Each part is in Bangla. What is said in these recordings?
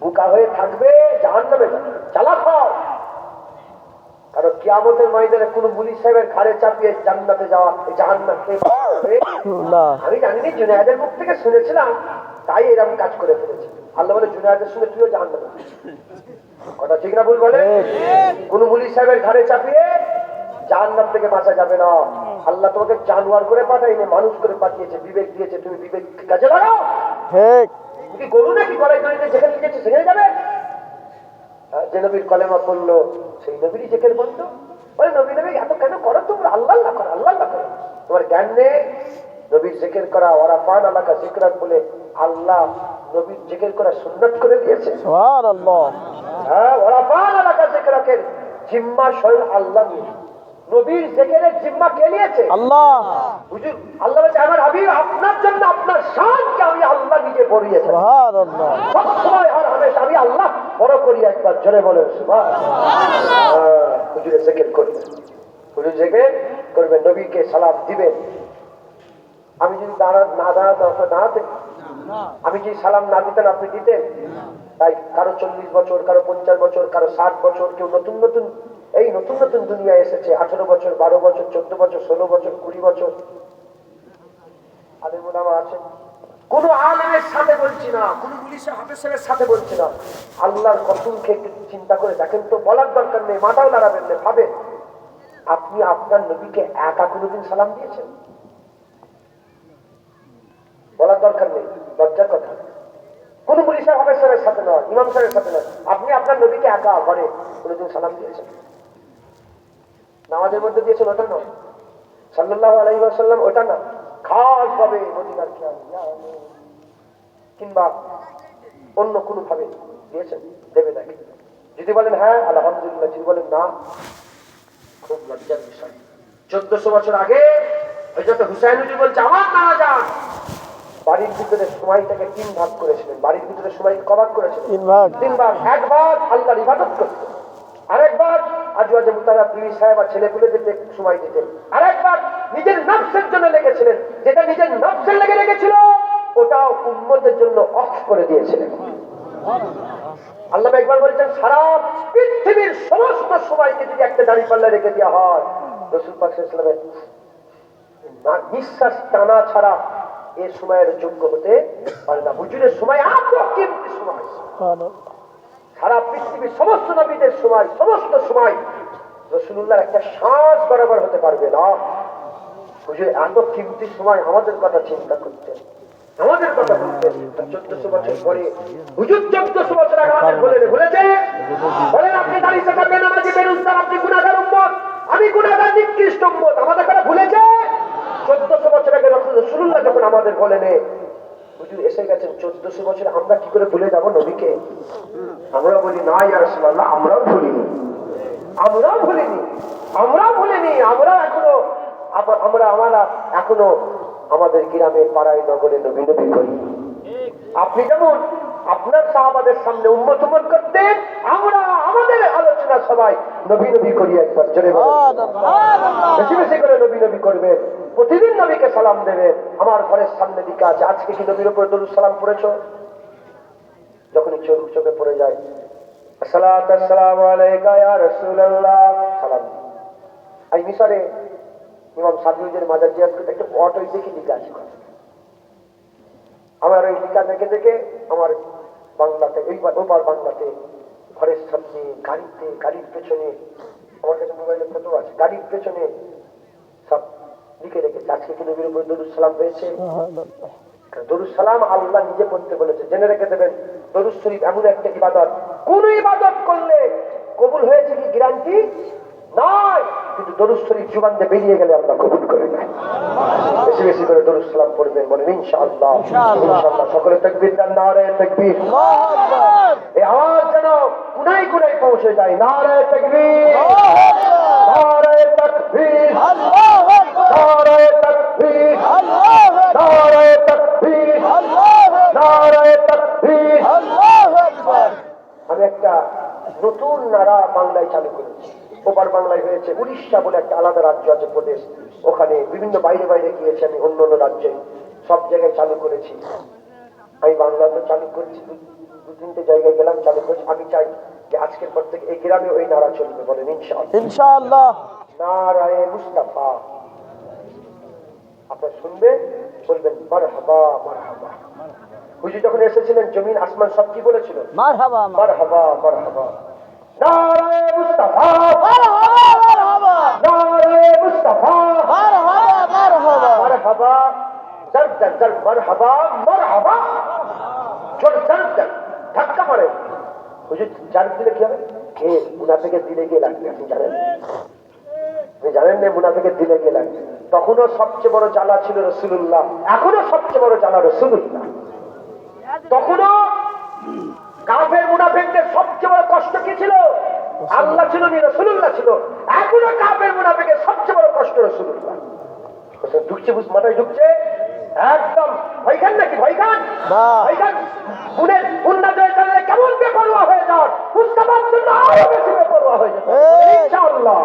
বুকা হয়ে থাকবে, জাহান্নামে যাবে, চালাক হও। কারণ কিয়ামতের ময়দানে কোন পুলিশ সাহেবের ঘাড়ে চাপিয়ে জান্নাতে যাওয়া, জাহান্নামে আমি জানিনি, জুনায়েদের মুখ থেকে শুনেছিলাম, তাই এরকম কাজ করে ফেলেছি। আল্লাহ বলে জুনায়েদের শুনে তুইও জাহান্নামে। কথা ঠিক না ভুল বলে? কোন পুলিশ সাহেবের ঘাড়ে চাপিয়ে জাহান্নাম থেকে বাঁচা যাবে না। আল্লাহ তোমাকে জানোয়ার করে পাঠাইনি, মানুষ করে পাঠিয়েছে, বিবেক দিয়েছে, তুমি বিবেক কাজে লাগাও। তুমি গরু নাকি গলায় দড়িতে যেখানে লিখেছে সেখানে যাবে? যে নবীর কলেমা পড়লো সেই নবীরই জেকের বন্ধ। বলে নবী নবী এত কেন করো তোমরা? আল্লাহ আল্লাহ করো, আল্লাহ আল্লাহ করো। তোমার জ্ঞান নেই? নবীর জেকের করা ওরাফান আলাকা জিকরাত বলে আল্লাহ নবীর জেকের করা সুন্নাত করে দিয়েছে। সুবহানাল্লাহ। হ্যাঁ, ওরাফান আলাকা জিকরাকের জিম্মা স্বয়ং আল্লাহ নিয়ে। নবীর জেকেরের জিম্মা কে নিয়েছে? আল্লাহ। হুজুর আল্লাহ বলে আমার হাবিব আপনার জন্য আপনার শানকে আমি আল্লাহ নিজে বড়িয়েছি। সুবহানাল্লাহ। সব সময় আর হামেশা আমি আল্লাহ বড় করি। একবার জোরে বলেন সুবহানাল্লাহ। হুজুরে জিকির করবেন, হুজুর জিকির করবেন, নবীকে সালাম দিবেন। আমি যদি না দাঁড়াতেন, আমি যদি সালাম না দিতেন আপনি দিতেন? তাই কারো 40 বছর, কারো 50 বছর, কারো 60 বছর, কেউ নতুন নতুন এই নতুন নতুন দুনিয়া এসেছে, 18 বছর, 12 বছর, 14 বছর, 16 বছর, 20 বছর। আলেম ওলামা আছে, কোন আলেমের সাথে বলছি না, কোন পুলিশের হাফেজের সাথে বলছি না। আল্লাহর কসমকে একটু চিন্তা করে দেখেন তো, বলার দরকার নেই, মাথাও নাড়াবেন না, ভাবেন আপনি আপনার নবীকে একা কোনোদিন সালাম দিয়েছেন? বলার দরকার নেই, লজ্জার কথা। কোন পুলিশের হাফেজের সাথে নয়, ইমাম সাহেবের সাথে নয়, আপনি আপনার নবীকে একা ঘরে কোনোদিন সালাম দিয়েছেন? নামাজের মধ্যে দিয়েছেন ওটা নয়, সাল্লাল্লাহু আলাইহি ওয়াসাল্লাম ওটা না, খাস ভাবে মদিনার খেয়াল কিংবা অন্য কোনো ভাবে দিয়েছেন? দেবে নাকি? যদি বলেন হ্যাঁ আলহামদুলিল্লাহ, যদি বলেন না, খুব লজ্জার বিষয়। 1400 বছর আগে হযরত হুসাইন হুজুর বলছে আমার নানা যান বাড়ির ভিতরে সময়টাকে 3 ভাগ করেছিলেন। বাড়ির ভিতরে সময় কভার করেছিলেন 3 ভাগ। একবার আল্লাহর ইবাদত করতেন, আরেকবার আজওয়াজে মুতাহহারা বিবি সাহেব আর ছেলেপুলেদেরকে সময় দিতেন, আরেকবার নিজের নফসের জন্য লেগেছিলেন। যেটা নিজের নফসের লেগে রেখেছিল ওটাও উম্মতের জন্য অফ করে দিয়েছিলেন। আল্লাহ একবার বলেছেন সারা পৃথিবীর সমস্ত সময়কে যদি একটা দাঁড়িপাল্লা রেখে দেওয়া হয়, রাসূল পাক সাল্লাল্লাহু আলাইহি ওয়াসাল্লামের নিঃশ্বাস টানা ছাড়া এ সময়ের যোগ্য হতে পারে না। হুজুরের সময় এত কিমতি সময়, সারা পৃথিবীর সমস্ত নবীদের সময়, সমস্ত সময় রাসূলুল্লাহর একটা শ্বাস বরাবর হতে পারবে না। হুজুর এত কিমতি সময় আমাদের কথা চিন্তা করতেন, আমাদের কথা বলতেন। 1400 বছর পরে হুজুর 1400 বছর আগে আমাদের বলেছে, বলেন আপনি দাঁড়িয়ে থাকবেন, নামাজি বেরুজগার, আপনি গুনাহগার উম্মত, আমি গুনাহগার নিকৃষ্ট উম্মত। আমাদের কথা ভুলেছে? 1400 বছর আগে রাসূলুল্লাহ যখন আমাদের বলেন হুজুর এসে গেছেন 1400 বছর, আমরা কি করে ভুলে যাব নবীকে? আমরা বলি না ইয়া রাসূলুল্লাহ, আমরাও ভুলিনি, আমরাও ভুলিনি, আমরাও ভুলিনি। আমরা এখনো আমাদের গ্রামে পাড়ায় নগরে নবী নবী করি। আপনি যেমন আপনার সাহাবাদের সামনে উম্মত উম্মত করতেন, আমরা আমাদের আলোচনা সবাই নবী নবী করি। একবার জোরে বেশি বেশি করে নবী নবী করবেন, প্রতিদিন নবীকে সালাম দেবেন। আমার ঘরের সামনে দিকে আছে, আজকে কি নবীর উপরে দরুদ সালাম পড়েছো? যখনই চোখে পড়ে যায় আসসালাতু আসসালামু আলাইকা ইয়া রাসূলুল্লাহ, সালাম। এই মিশরে ইমাম সাদিউদ্দিন মাজার জিয়াদ করতে একটা অটোই দেখি লিখা আছে। আমার ওই লিখা দেখে দেখে আমার বাংলাতে ওপার বাংলাতে ঘরের সামনে, গাড়িতে, গাড়ির পেছনে, আমার কাছে মোবাইলে ফটো আছে, গাড়ির পেছনে সব লিখে রেখেছে আজকে কি নবীর উপর দরুদ সালাম হয়েছে। দরুদ সালাম আল্লাহ নিজে পড়তে বলেছে, জেনে রেখে দেবেন। দরুদ শরীফ এমন একটা ইবাদত, কোন ইবাদত করলে কবুল হয়েছে কি গ্যারান্টি নাই, কিন্তু দরুদ শরীফ জুবান দিয়ে বেরিয়ে গেলে আল্লাহ কবুল করে নেয়। বেশি বেশি করে দরুদ সালাম পড়বেন, বলেন ইনশাআল্লাহ। ইনশাআল্লাহ সকলে তাকবীর দেন, নারে তাকবীর। আল্লাহু আকবার। এই আওয়াজ যেন কোনায় কোনায় পৌঁছে যায়, নারে তাকবীর, নারে তাকবীর, আল্লাহু আকবার, নারে তাকবীর, আল্লাহু আকবার, নারে তাকবীর, আল্লাহু আকবার, নারে তাকবীর, আল্লাহু আকবার। আমি একটা নতুন নারা বাংলায় চালু করেছি, ওপার বাংলায় হয়েছে। উড়িষ্যা বলে একটা আলাদা রাজ্য আছে, প্রদেশ, ওখানে বিভিন্ন বাইরে বাইরে গিয়েছে, আমি অন্য অন্য রাজ্যে সব জায়গায় চালু করেছি। আমি বাংলাতে চালু করেছি 2-3টে জায়গায় গেলাম, চালু করেছি। আমি চাই যে আজকের পর থেকে এই গ্রামে ওই নারা চলবে, বলেন ইনশাআল্লাহ। ইনশাআল্লাহ। নারায়ে মুস্তাফা। আপনারা শুনবেন, বলবেন মারহাবা মারহাবা। হুজুর যখন এসেছিলেন জমিন আসমান সব কি বলেছিল? মারহাবা মারহাবা মারহাবা। নারায়ে মুস্তাফা, মারহাবা মারহাবা নারায়ে মুস্তাফা, মারহাবা মারহাবা মারহাবা। জর জর জর মারহাবা মারহাবা। জোর জর জর ধাক্কা মারে। হুজুর জার দিলে কি হবে? কে মুনাফিকের দিলে গিয়ে লাগবে, আপনি জানেন? আপনি জানেন না মুনাফিকের দিলে গিয়ে লাগবে? তখনও সবচেয়ে বড় জ্বালা ছিল রাসূলুল্লাহ, এখনো সবচেয়ে বড় জ্বালা রাসূলুল্লাহ। তখনও কাফের মুনাফিকদের সবচেয়ে বড় কষ্ট কি ছিল? আল্লাহ ছিল না, রাসূলুল্লাহ ছিল। এখনো কাফের মুনাফিকের সবচেয়ে বড় কষ্ট রাসূলুল্লাহ। ঢুকছে, বুঝ মাথায় ঢুকছে একদম। ভয়খান নাকি? ভয়খান ভয়খান গুণের উন্নত হয়ে গেলে কেমন বেপরোয়া হয়ে যান, মুস্তাফার জন্য আরো বেশি বেপরোয়া হয়ে যাবে ইনশাআল্লাহ।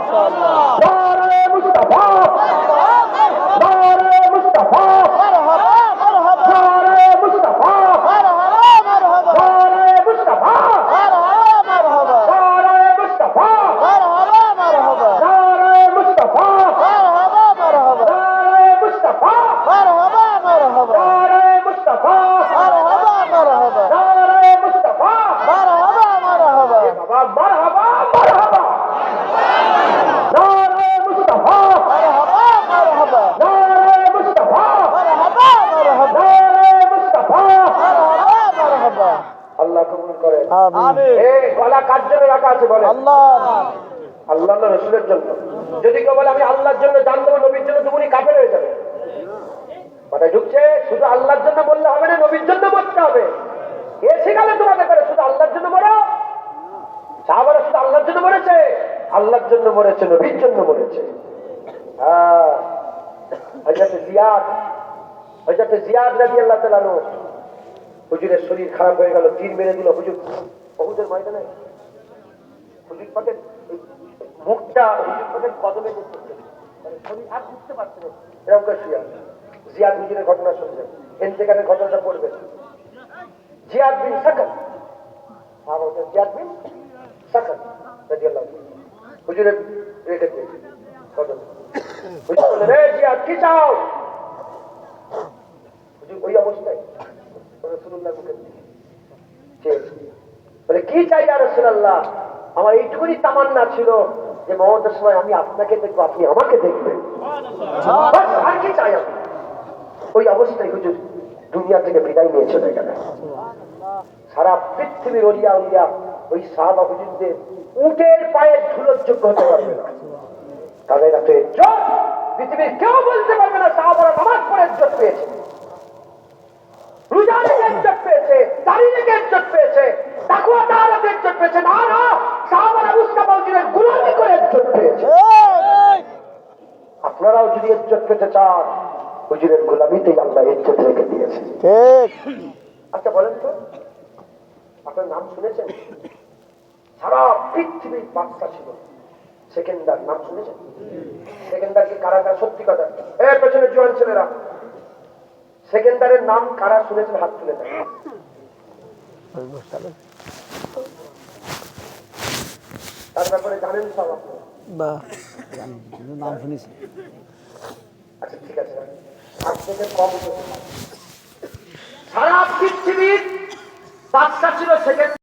নারায়ে মুস্তাফা, নারায়ে মুস্তাফা, মারহাবা মারহাবা নারায়ে মুস্তাফা, মারহাবা মারহাবা নারায়ে মুস্তাফা, মারহাবা মারহাবা নারায়ে মুস্তাফা, মারহাবা মারহাবা নারায়ে মুস্তাফা, মারহাবা মারহাবা নারায়ে মুস্তাফা, মারহাবা মারহাবা নারায়ে মুস্তাফা, মারহাবা মারহাবা নারায়ে মুস্তাফা। মারহাবা মারহাবা এ বাবা মারহাবা মারহাবা। নারায়ে মুস্তাফা, মারহাবা মারহাবা নারায়ে মুস্তাফা, মারহাবা মারহাবা নারায়ে মুস্তাফা। মারহাবা মারহাবা। আল্লাহ কবুল করেন। আমিন। এই গলা কার জন্য রাখা আছে বলে? আল্লাহ। আল্লাহ রসুলের জন্য। যদি কেউ বলে আমি আল্লাহর জন্য জান দেবো, নবীর জন্য তুমি কাফের হয়ে যাবে। মাথায় ঢুকছে? শুধু আল্লাহর জন্য বললে হবে না, নবীর জন্য মরতে হবে। এ শিখালে তোমাকে করে শুধু আল্লাহর জন্য মরো। সাহাবারা শুধু আল্লাহর জন্য মরেছে? আল্লাহর জন্য মরেছে, নবীর জন্য মরেছে। হ্যাঁ, হযরত জিয়াদ, হযরত জিয়াদ রাদিয়াল্লাহু তাআলা আনহু, হুজুরের শরীর খারাপ হয়ে গেল, তীর মেরে দিল হুজুর উহুদের ময়দানে। হুজুর পাকের মুখটা হুজুর পাকের কদমে করতেছে, মানে শরীর আর বুঝতে পারছে না, এরকম করে শুয়ে আছে। জিয়াদ হুজুরের ঘটনা শুনছেন, ইন্তেকালের ঘটনাটা পড়বেন। জিয়াদ বিন সাকাত, জিয়াদ বিন সাকাত রাদিয়াল্লাহু তাআলা হুজুরের রেখে দিয়েছে কদমে। হুজুর বললেন, রে জিয়াদ কি চাও? হুজুর ওই অবস্থায় রাসূলুল্লাহর মুখের দিকে চেয়েছে, বলে কি চাই ইয়া রাসূলুল্লাহ? আমার এইটুকুনি তামান্না ছিল যে মওতের সময় আমি আপনাকে দেখবো, আপনি আমাকে দেখবেন, বাস, আর কি চাই আমি? ওই অবস্থায় হুজুর দুনিয়া থেকে বিদায় নিয়ে চলে গেলেন। সারা পৃথিবীর ওলিয়া উলিয়া ওই সাহাবা হুজুরদের উটের পায়ের ধুলোর যোগ্য হতে পারবে না। তাদের এত ইজ্জত পৃথিবীর কেউ বলতে পারবে না সাহাবারা নামাজ পড়ে ইজ্জত পেয়েছে, রোজা রেখে ইজ্জত পেয়েছে, দাঁড়িয়ে রেখে ইজ্জত পেয়েছে, তাকওয়া তাআলাতে ইজ্জত পেয়েছে। না না, সাহাবারা মুস্তাফা হুজুরের গোলামি করে ইজ্জত পেয়েছে। আপনারাও যদি ইজ্জত পেতে চান, হুজুরের গোলামিতেই আল্লাহ ইজ্জত রেখে দিয়েছে। ঠিক। আচ্ছা বলেন তো, আপনার নাম শুনেছেন? সারা পৃথিবীর বাদশা ছিল সেকেন্দার, নাম শুনেছেন? সেকেন্দারকে কারা কারা, সত্যি কথা, এর পেছনে জোয়ান ছেলেরা, সেকেন্দারের নাম কারা শুনেছেন? হাত তুলে দেন। তার ব্যাপারে জানেন সব আপনারা? নাম শুনেছি। আচ্ছা ঠিক আছে, আজ থেকে কম সারা পৃথিবীর বাদশা ছিল সেকেন্ড